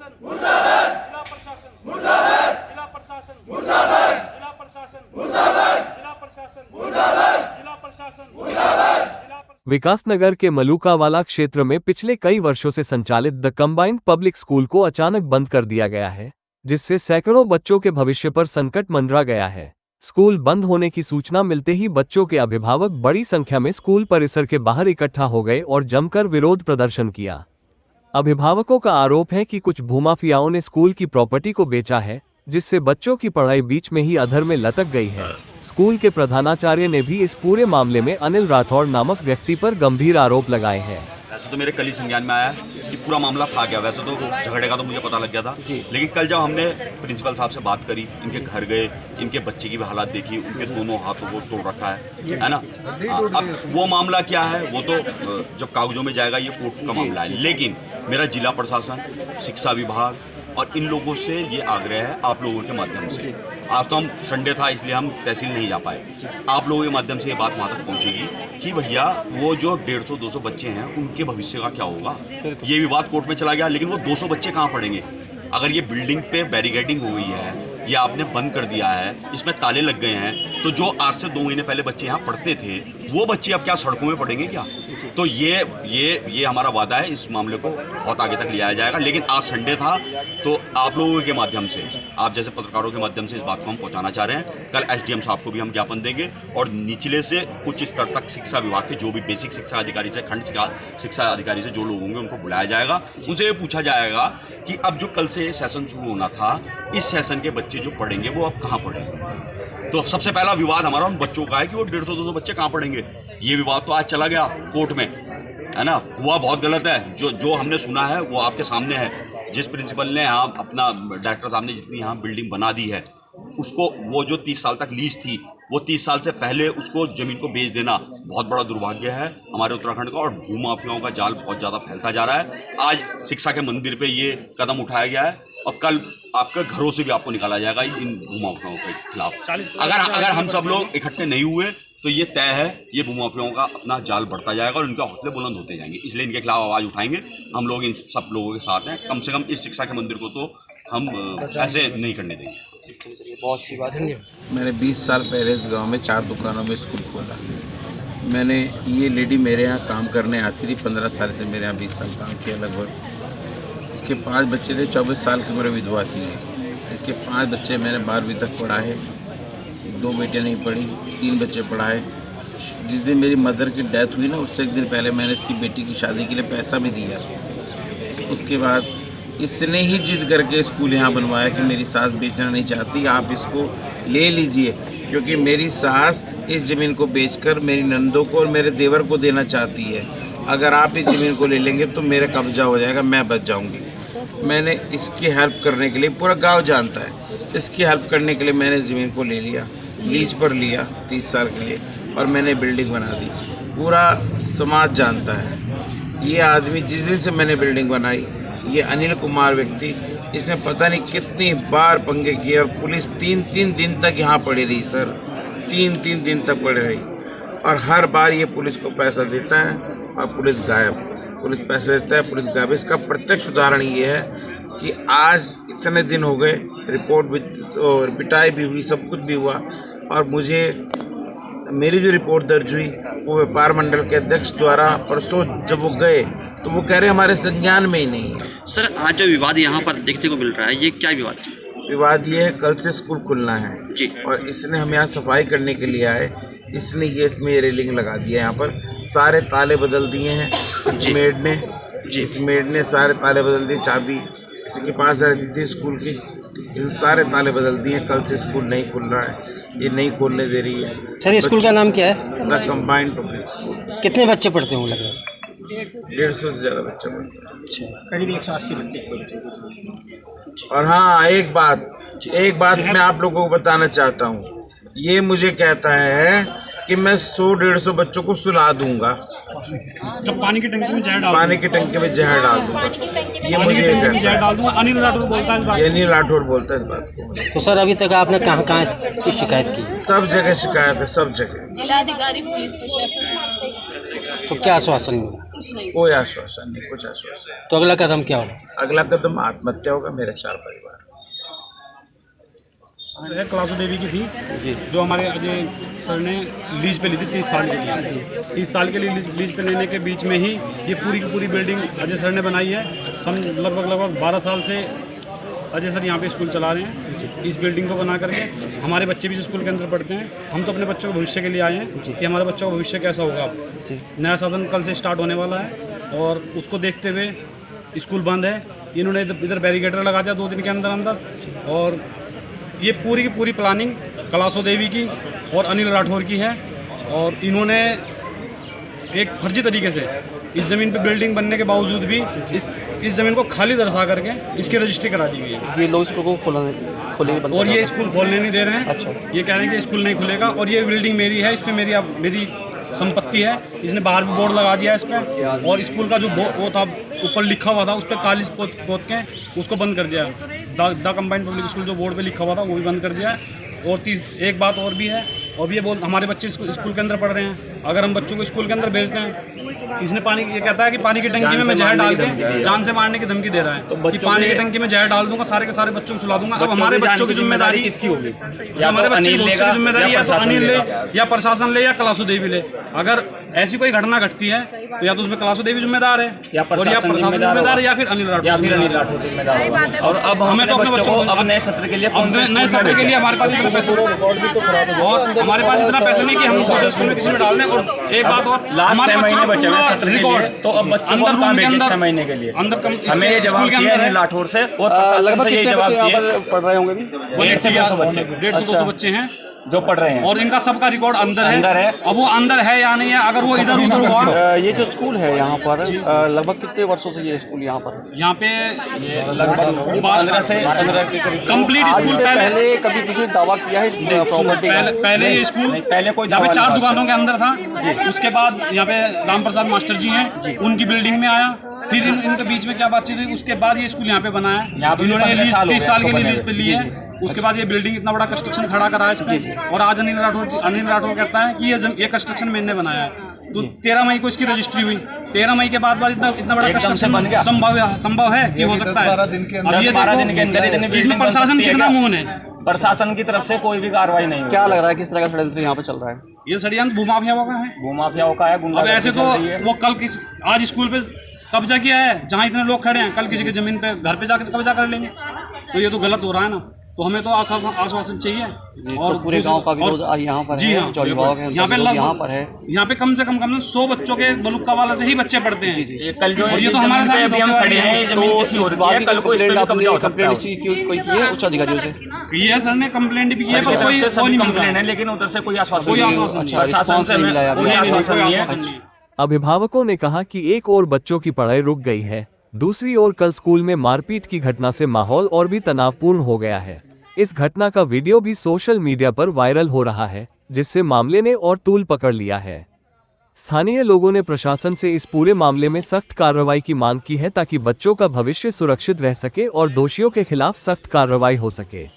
प्रशासन मुर्दाबाद, जिला प्रशासन मुर्दाबाद, जिला प्रशासन मुर्दाबाद, जिला प्रशासन मुर्दाबाद, जिला प्रशासन मुर्दाबाद, जिला प्रशासन मुर्दाबाद। विकासनगर के मलूकावाला क्षेत्र में पिछले कई वर्षों से संचालित द कंबाइंड पब्लिक स्कूल को अचानक बंद कर दिया गया है, जिससे सैकड़ों बच्चों के भविष्य पर संकट मंडरा गया है। स्कूल बंद होने की सूचना मिलते ही बच्चों के अभिभावक बड़ी संख्या में स्कूल परिसर के बाहर इकट्ठा हो गए और जमकर विरोध प्रदर्शन किया। अभिभावकों का आरोप है कि कुछ भूमाफियाओं ने स्कूल की प्रॉपर्टी को बेचा है, जिससे बच्चों की पढ़ाई बीच में ही अधर में लटक गई है। स्कूल के प्रधानाचार्य ने भी इस पूरे मामले में अनिल राठौड़ नामक व्यक्ति पर गंभीर आरोप लगाए हैं। वैसे तो मेरे कल ही संज्ञान में आया कि पूरा मामला था क्या। वैसे तो झगड़े का तो मुझे पता लग गया था, लेकिन कल जब हमने प्रिंसिपल साहब से बात करी, इनके घर गए, इनके बच्चे की भी हालात देखी, उनके दोनों हाथों को तोड़ रखा है ना। अब वो मामला क्या है वो तो जब कागजों में जाएगा, ये कोर्ट का मामला है। लेकिन मेरा जिला प्रशासन, शिक्षा विभाग और इन लोगों से ये आग्रह है, आप लोगों के माध्यम से, आज तो हम संडे था इसलिए हम तहसील नहीं जा पाए, आप लोगों के माध्यम से ये बात वहाँ तक पहुँचेगी कि भैया वो जो 150-200 बच्चे हैं उनके भविष्य का क्या होगा। ये विवाद कोर्ट में चला गया, लेकिन वो 200 बच्चे कहाँ पढ़ेंगे। अगर ये बिल्डिंग पे बैरिकेडिंग हो गई है या आपने बंद कर दिया है, इसमें ताले लग गए हैं, तो जो आज से 2 महीने पहले बच्चे यहाँ पढ़ते थे वो बच्चे अब क्या सड़कों में पढ़ेंगे क्या। तो ये हमारा वादा है, इस मामले को बहुत आगे तक ले जाया जाएगा। लेकिन आज संडे था तो आप लोगों के माध्यम से, आप जैसे पत्रकारों के माध्यम से इस बात को हम पहुंचाना चाह रहे हैं। कल एसडीएम साहब को भी हम ज्ञापन देंगे और निचले से उच्च स्तर तक शिक्षा विभाग के जो भी बेसिक शिक्षा अधिकारी से, खंड शिक्षा अधिकारी से जो लोग होंगे उनको बुलाया जाएगा। उनसे ये पूछा जाएगा कि अब जो कल से ये सेशन शुरू होना था, इस सेशन के बच्चे जो पढ़ेंगे वो अब कहाँ पढ़ेंगे। तो सबसे पहला विवाद हमारा उन बच्चों का है कि वो 150-200 बच्चे कहाँ पढ़ेंगे। ये विवाद तो आज चला गया कोर्ट में, है ना। हुआ बहुत गलत है। जो हमने सुना है वो आपके सामने है। जिस प्रिंसिपल ने यहाँ अपना, डायरेक्टर साहब ने जितनी यहाँ बिल्डिंग बना दी है, उसको वो जो 30 साल तक लीज थी, वो 30 साल से पहले उसको ज़मीन को बेच देना बहुत बड़ा दुर्भाग्य है हमारे उत्तराखंड का। और भूमाफियाओं का जाल बहुत ज़्यादा फैलता जा रहा है। आज शिक्षा के मंदिर पे ये कदम उठाया गया है और कल आपके घरों से भी आपको निकाला जाएगा इन भूमाफियाओं के खिलाफ। अगर हम सब लोग इकट्ठे नहीं हुए तो ये तय है, ये भूमाफियाओं का अपना जाल बढ़ता जाएगा और इनके हौसले बुलंद होते जाएंगे। इसलिए इनके खिलाफ आवाज़ उठाएंगे। हम लोग इन सब लोगों के साथ हैं। कम से कम इस शिक्षा के मंदिर को तो हम ऐसे नहीं करने देंगे। बहुत सी बात है। मैंने 20 साल पहले इस गांव में 4 दुकानों में स्कूल खोला। मैंने, ये लेडी मेरे यहाँ काम करने आती थी, 15 साल से मेरे यहाँ 20 साल काम किया लगभग। इसके 5 बच्चे थे, 24 साल की मेरी विधवा थी। इसके 5 बच्चे मैंने 12वीं तक पढ़ाए, 2 बेटियाँ नहीं पढ़ी, 3 बच्चे पढ़ाए। जिस दिन मेरी मदर की डेथ हुई ना, उससे एक दिन पहले मैंने इसकी बेटी की शादी के लिए पैसा भी दिया। उसके बाद इसने ही जिद करके स्कूल यहाँ बनवाया कि मेरी सास बेचना नहीं चाहती, आप इसको ले लीजिए, क्योंकि मेरी सास इस ज़मीन को बेचकर मेरी नंदों को और मेरे देवर को देना चाहती है। अगर आप इस ज़मीन को ले लेंगे तो मेरा कब्जा हो जाएगा, मैं बच जाऊंगी। मैंने इसकी हेल्प करने के लिए, पूरा गांव जानता है, इसकी हेल्प करने के लिए मैंने ज़मीन को ले लिया, लीज पर लिया 30 साल के लिए, और मैंने बिल्डिंग बना दी। पूरा समाज जानता है। ये आदमी जिस दिन से मैंने बिल्डिंग बनाई, ये अनिल कुमार व्यक्ति, इसने पता नहीं कितनी बार पंगे किए और पुलिस 3-3 दिन तक यहाँ पड़ी रही सर, 3-3 दिन तक पड़ी रही। और हर बार ये पुलिस को पैसा देता है और पुलिस गायब, पुलिस पैसा देता है, पुलिस गायब। इसका प्रत्यक्ष उदाहरण ये है कि आज इतने दिन हो गए, रिपोर्ट भी, पिटाई भी हुई, सब कुछ भी हुआ, और मुझे मेरी जो रिपोर्ट दर्ज हुई वो व्यापार मंडल के अध्यक्ष द्वारा परसों जब वो गए तो वो कह रहे हमारे संज्ञान में ही नहीं है। सर, आज जो विवाद यहाँ पर देखने को मिल रहा है, ये क्या विवाद है? विवाद ये है, कल से स्कूल खुलना है जी, और इसने हम यहाँ सफाई करने के लिए आए। इसने ये इसमें रेलिंग लगा दिया, यहाँ पर सारे ताले बदल दिए हैं इस मेड ने। इस मेड ने सारे ताले बदल दिए, चाबी इसके पास रहती थी स्कूल की, इन सारे ताले बदल दिए। कल से स्कूल नहीं खुल रहा है, ये नहीं खोलने दे रही है। सर, स्कूल का नाम क्या है? The combined public school. कितने बच्चे पढ़ते होंगे? लगभग 150 से ज़्यादा बच्चे पढ़ते हैं। अच्छा, करीब 180 बच्चे। और हाँ, एक बात मैं आप लोगों को बताना चाहता हूँ। ये मुझे कहता है कि मैं 100-150 बच्चों को सुला दूंगा, जब पानी की टंकी में जहर डाल, पानी की टंकी में जहर डाल दूंगा। ये मुझे जहर डाल दूंगा। अनिल राठौड़ बोलता है इस बात। अनिल राठौड़ बोलता है इस बात को। तो सर, अभी तक आपने कहाँ इसकी शिकायत की? सब जगह शिकायत है, सब जगह। जिलाधिकारी, पुलिस प्रशासन। तो क्या आश्वासन मिला? कुछ नहीं। कोई आश्वासन नहीं, कुछ आश्वासन। तो अगला कदम क्या होगा? अगला कदम आत्महत्या होगा, मेरा 4 परिवार। एक क्लासो देवी की थी जो हमारे अजय सर ने लीज पे ली थी 30 साल के लिए। 30 साल के लिए लीज पे लेने के बीच में ही ये पूरी की पूरी बिल्डिंग अजय सर ने बनाई है। लगभग 12 साल से अजय सर यहाँ पे स्कूल चला रहे हैं इस बिल्डिंग को बना करके। हमारे बच्चे भी जो स्कूल के अंदर पढ़ते हैं, हम तो अपने बच्चों के भविष्य के लिए आए हैं कि हमारे बच्चों का भविष्य कैसा होगा। नया शासन कल से स्टार्ट होने वाला है और उसको देखते हुए स्कूल बंद है। इन्होंने इधर बैरिकेटर लगा दिया 2 दिन के अंदर और ये पूरी की पूरी प्लानिंग कलासो देवी की और अनिल राठौर की है। और इन्होंने एक फर्जी तरीके से इस ज़मीन पे बिल्डिंग बनने के बावजूद भी इस ज़मीन को खाली दर्शा करके इसकी रजिस्ट्री करा दी गई है। ये लोग स्कूल को खोले और ये स्कूल खोलने नहीं दे रहे हैं। अच्छा। ये कह रहे हैं कि स्कूल नहीं खुलेगा और ये बिल्डिंग मेरी है, इस पर मेरी संपत्ति है। इसने बाहर भी बोर्ड लगा दिया इस पर और स्कूल का जो वो था ऊपर लिखा हुआ था उस पर कालिज पोत के उसको बंद कर दिया। द कंबाइंड पब्लिक स्कूल जो बोर्ड पे लिखा हुआ था वो भी बंद कर दिया है। और एक बात और भी है, और भी ये हमारे बच्चे स्कूल के अंदर पढ़ रहे हैं। अगर हम बच्चों को स्कूल के अंदर भेजते हैं, इसने ये कहता है कि पानी की टंकी में मैं जहर डाल के जान से मारने की धमकी दे रहा है कि पानी की टंकी में जहर डाल दूंगा, सारे के सारे बच्चों को सुला दूंगा। अब हमारे बच्चों की जिम्मेदारी किसकी होगी? हमारे बच्चे की जिम्मेदारी या तो अनिल ले या प्रशासन ले या कलासो देवी ले। अगर ऐसी कोई घटना घटती है तो या तो उसमें कलासो देवी जिम्मेदार है या प्रशासन जिम्मेदार है या फिर अनिल राठौर जिम्मेदार है। और अब हमें तो अपने बच्चों को अब नए सत्र के लिए हमारे पास और हमारे पास इतना पैसा नहीं कि हम स्कूल में किसी में डाल दें। और एक बात और, लास्ट 6 महीने बचे हुए सत्र के लिए, तो अब बच्चों को कहाँ भेजें 6 महीने के लिए? हमें ये जवाब चाहिए अनिल राठौर से और प्रशासन से ये जवाब चाहिए। पढ़ रहे होंगे 150 से 200 बच्चे 150-200 बच्चे हैं जो पढ़ रहे हैं और इनका सबका रिकॉर्ड अंदर है। अब वो अंदर है या नहीं है, अगर वो इधर उधर हुआ। ये जो स्कूल है यहाँ पर लगभग कितने वर्षों से ये स्कूल यहाँ पर? यहाँ पे लगभग 12 से 15 के करीब कंप्लीट स्कूल पहले कभी किसी ने दावा किया है इस प्रॉपर्टी का? पहले ये स्कूल पहले कोई यहाँ पे 4 दुकानों के अंदर था। उसके बाद यहाँ पे राम प्रसाद मास्टर जी हैं, उनकी बिल्डिंग में आया। फिर इनके बीच में क्या बातचीत हुई, उसके बाद ये स्कूल यहाँ पे बनाया। इन्होंने 30 साल के लिए लीज पे ली है। उसके बाद ये बिल्डिंग इतना बड़ा कंस्ट्रक्शन खड़ा करा है इसमें। और आज अनिल राठौर कहता है कि ये कंस्ट्रक्शन मैंने बनाया है। तो 13 मई को इसकी रजिस्ट्री हुई। 13 मई के बाद इतना बड़ा कंस्ट्रक्शन बन गया। संभव है कि हो सकता है 12 दिन के अंदर इसमें प्रशासन कितना मौन है? प्रशासन की तरफ से कोई भी कार्रवाई नहीं। क्या लग रहा है किस तरह का षड्यंत्र यहाँ पे चल रहा है? ये षड्यंत्र भूमाफियाओं का है। भूमाफियाओं का है। अब ऐसे तो वो आज स्कूल पे कब्जा किया है, जहाँ इतने लोग खड़े हैं, कल किसी की जमीन पे घर पे जाकर कब्जा कर लेंगे। तो ये तो गलत हो रहा है ना। तो हमें तो आश्वासन चाहिए। और तो पूरे गांव का विरोध यहाँ पर जी हाँ, जो अभिभावक है यहाँ पे कम से कम 100 बच्चों के बलुक्का वाला से ही बच्चे पढ़ते हैं। कल जो ये तो हमारे साथ अभी हम खड़े हैं, तो इस बात की कंप्लेंट की है उच्च अधिकारियों से? ये सर ने कंप्लेंट भी की है पर कोई कंप्लेंट है, लेकिन उधर से कोई आश्वासन अच्छा, रिस्पॉन्स नहीं मिला है कोई आश्वासन नहीं है। अभिभावकों ने कहा कि एक ओर बच्चों की पढ़ाई रुक गई है, दूसरी ओर कल स्कूल में मारपीट की घटना से माहौल और भी तनावपूर्ण हो गया है। इस घटना का वीडियो भी सोशल मीडिया पर वायरल हो रहा है, जिससे मामले ने और तूल पकड़ लिया है। स्थानीय लोगों ने प्रशासन से इस पूरे मामले में सख्त कार्रवाई की मांग की है ताकि बच्चों का भविष्य सुरक्षित रह सके और दोषियों के खिलाफ सख्त कार्रवाई हो सके।